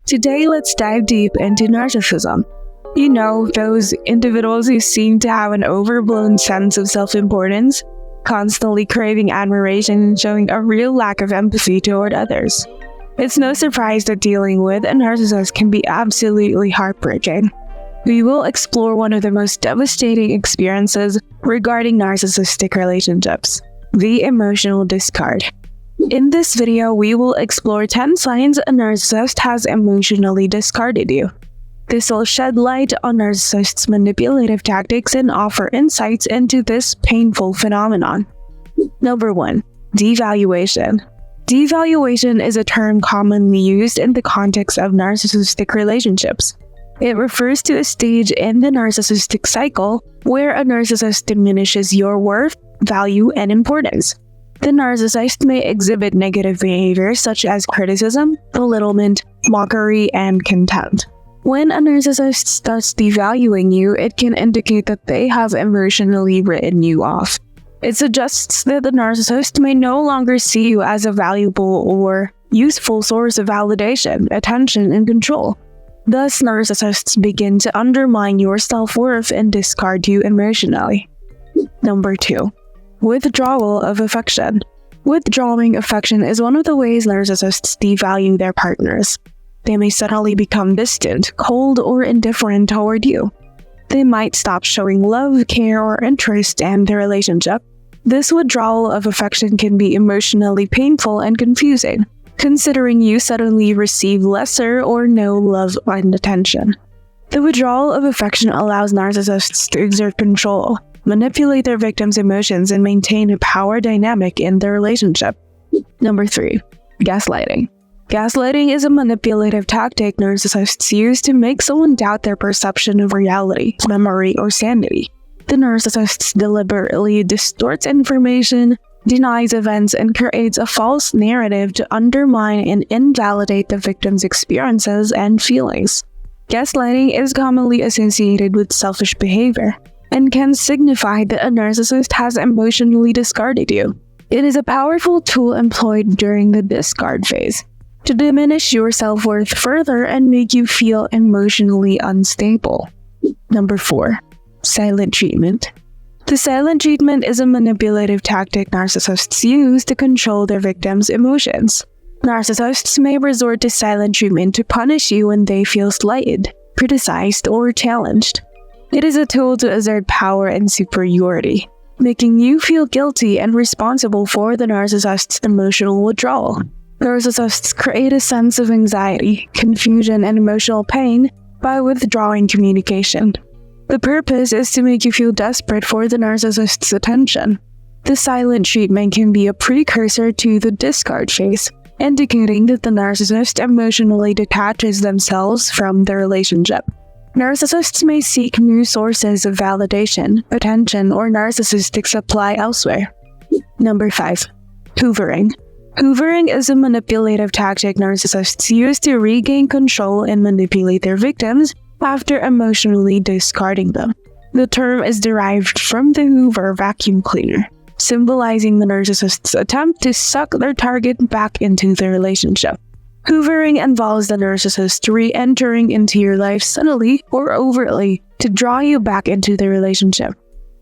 Today, let's dive deep into narcissism. You know, those individuals who seem to have an overblown sense of self-importance, constantly craving admiration and showing a real lack of empathy toward others. It's no surprise that dealing with a narcissist can be absolutely heartbreaking. We will explore one of the most devastating experiences regarding narcissistic relationships, the emotional discard. In this video, we will explore 10 signs a narcissist has emotionally discarded you. This will shed light on narcissists' manipulative tactics and offer insights into this painful phenomenon. Number 1. Devaluation. Devaluation is a term commonly used in the context of narcissistic relationships. It refers to a stage in the narcissistic cycle where a narcissist diminishes your worth, value, and importance. The narcissist may exhibit negative behaviors such as criticism, belittlement, mockery, and contempt. When a narcissist starts devaluing you, it can indicate that they have emotionally written you off. It suggests that the narcissist may no longer see you as a valuable or useful source of validation, attention, and control. Thus, narcissists begin to undermine your self-worth and discard you emotionally. Number 2. Withdrawal of affection. Withdrawing affection is one of the ways narcissists devalue their partners. They may suddenly become distant, cold, or indifferent toward you. They might stop showing love, care, or interest in the relationship. This withdrawal of affection can be emotionally painful and confusing, considering you suddenly receive lesser or no love and attention. The withdrawal of affection allows narcissists to exert control, manipulate their victims' emotions, and maintain a power dynamic in their relationship. Number 3. Gaslighting. Gaslighting is a manipulative tactic narcissists use to make someone doubt their perception of reality, memory, or sanity. The narcissist deliberately distorts information, denies events, and creates a false narrative to undermine and invalidate the victim's experiences and feelings. Gaslighting is commonly associated with selfish behavior and can signify that a narcissist has emotionally discarded you. It is a powerful tool employed during the discard phase to diminish your self-worth further and make you feel emotionally unstable. Number 4. Silent treatment. The silent treatment is a manipulative tactic narcissists use to control their victims' emotions. Narcissists may resort to silent treatment to punish you when they feel slighted, criticized, or challenged. It is a tool to assert power and superiority, making you feel guilty and responsible for the narcissist's emotional withdrawal. Narcissists create a sense of anxiety, confusion, and emotional pain by withdrawing communication. The purpose is to make you feel desperate for the narcissist's attention. The silent treatment can be a precursor to the discard phase, indicating that the narcissist emotionally detaches themselves from the relationship. Narcissists may seek new sources of validation, attention, or narcissistic supply elsewhere. Number 5. Hoovering. Hoovering is a manipulative tactic narcissists use to regain control and manipulate their victims after emotionally discarding them. The term is derived from the Hoover vacuum cleaner, symbolizing the narcissist's attempt to suck their target back into the relationship. Hoovering involves the narcissist re-entering into your life subtly or overtly to draw you back into the relationship.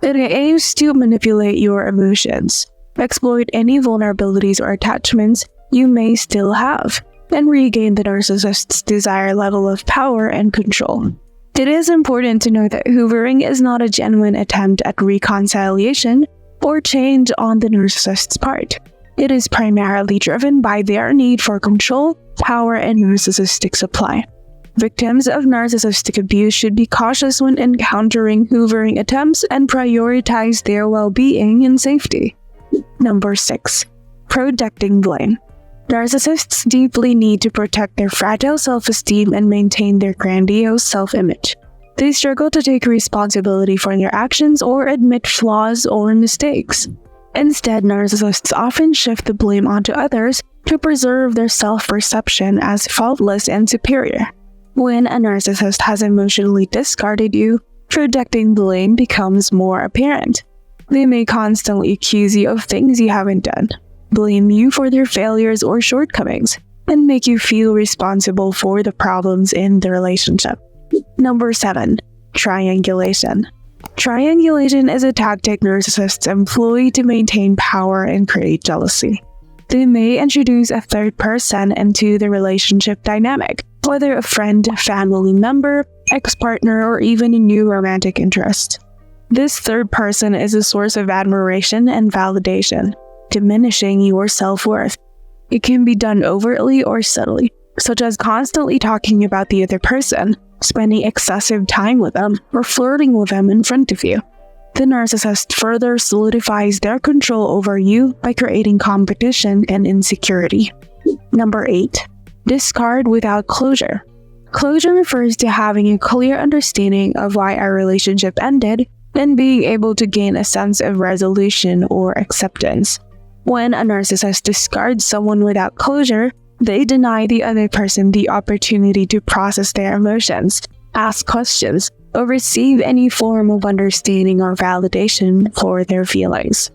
It aims to manipulate your emotions, exploit any vulnerabilities or attachments you may still have, and regain the narcissist's desired level of power and control. It is important to note that hoovering is not a genuine attempt at reconciliation or change on the narcissist's part. It is primarily driven by their need for control, power, and narcissistic supply. Victims of narcissistic abuse should be cautious when encountering hoovering attempts and prioritize their well-being and safety. Number 6. Projecting blame. Narcissists deeply need to protect their fragile self-esteem and maintain their grandiose self-image. They struggle to take responsibility for their actions or admit flaws or mistakes. Instead, narcissists often shift the blame onto others to preserve their self-perception as faultless and superior. When a narcissist has emotionally discarded you, projecting blame becomes more apparent. They may constantly accuse you of things you haven't done, blame you for their failures or shortcomings, and make you feel responsible for the problems in the relationship. Number 7. Triangulation. Triangulation is a tactic narcissists employ to maintain power and create jealousy. They may introduce a third person into the relationship dynamic, whether a friend, family member, ex-partner, or even a new romantic interest. This third person is a source of admiration and validation, diminishing your self-worth. It can be done overtly or subtly, such as constantly talking about the other person, spending excessive time with them, or flirting with them in front of you. The narcissist further solidifies their control over you by creating competition and insecurity. Number 8. Discard without closure. Closure refers to having a clear understanding of why our relationship ended and being able to gain a sense of resolution or acceptance. When a narcissist discards someone without closure, they deny the other person the opportunity to process their emotions, ask questions, or receive any form of understanding or validation for their feelings.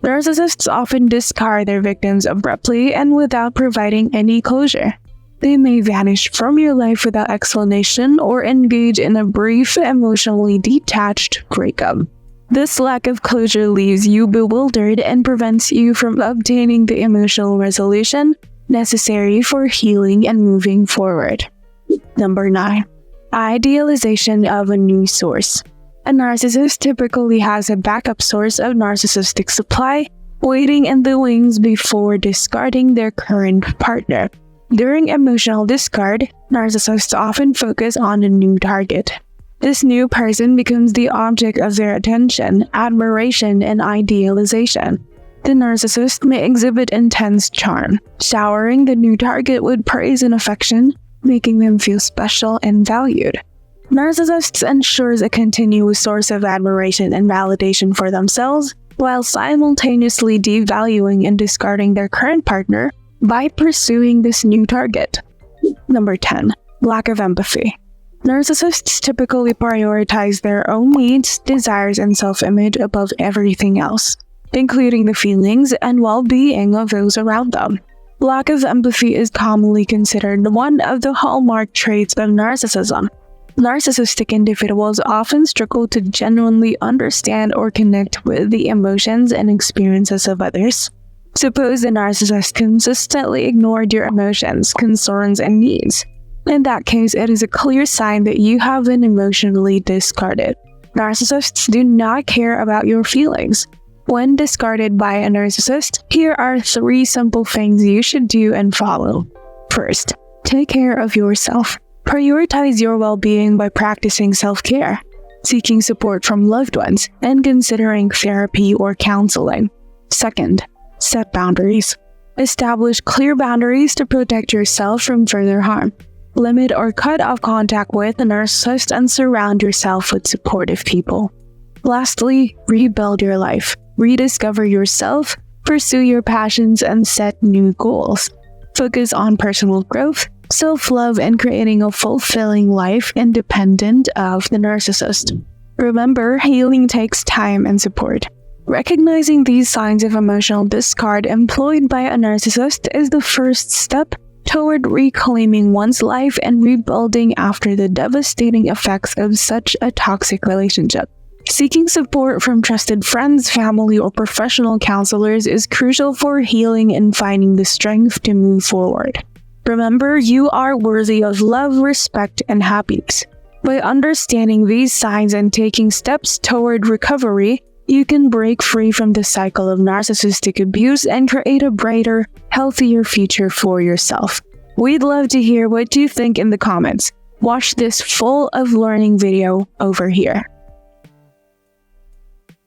Narcissists often discard their victims abruptly and without providing any closure. They may vanish from your life without explanation or engage in a brief, emotionally detached breakup. This lack of closure leaves you bewildered and prevents you from obtaining the emotional resolution necessary for healing and moving forward. Number 9. Idealization of a new source. A narcissist typically has a backup source of narcissistic supply waiting in the wings before discarding their current partner. During emotional discard, narcissists often focus on a new target. This new person becomes the object of their attention, admiration, and idealization. The narcissist may exhibit intense charm, showering the new target with praise and affection, making them feel special and valued. Narcissists ensures a continuous source of admiration and validation for themselves, while simultaneously devaluing and discarding their current partner by pursuing this new target. Number 10. Lack of empathy. Narcissists typically prioritize their own needs, desires, and self-image above everything else, including the feelings and well-being of those around them. Lack of empathy is commonly considered one of the hallmark traits of narcissism. Narcissistic individuals often struggle to genuinely understand or connect with the emotions and experiences of others. Suppose the narcissist consistently ignored your emotions, concerns, and needs. In that case, it is a clear sign that you have been emotionally discarded. Narcissists do not care about your feelings. When discarded by a narcissist, here are 3 simple things you should do and follow. First, take care of yourself. Prioritize your well-being by practicing self-care, seeking support from loved ones, and considering therapy or counseling. Second, set boundaries. Establish clear boundaries to protect yourself from further harm. Limit or cut off contact with a narcissist and surround yourself with supportive people. Lastly, rebuild your life. Rediscover yourself, pursue your passions, and set new goals. Focus on personal growth, self-love, and creating a fulfilling life independent of the narcissist. Remember, healing takes time and support. Recognizing these signs of emotional discard employed by a narcissist is the first step toward reclaiming one's life and rebuilding after the devastating effects of such a toxic relationship. Seeking support from trusted friends, family, or professional counselors is crucial for healing and finding the strength to move forward. Remember, you are worthy of love, respect, and happiness. By understanding these signs and taking steps toward recovery, you can break free from the cycle of narcissistic abuse and create a brighter, healthier future for yourself. We'd love to hear what you think in the comments. Watch this full of learning video over here.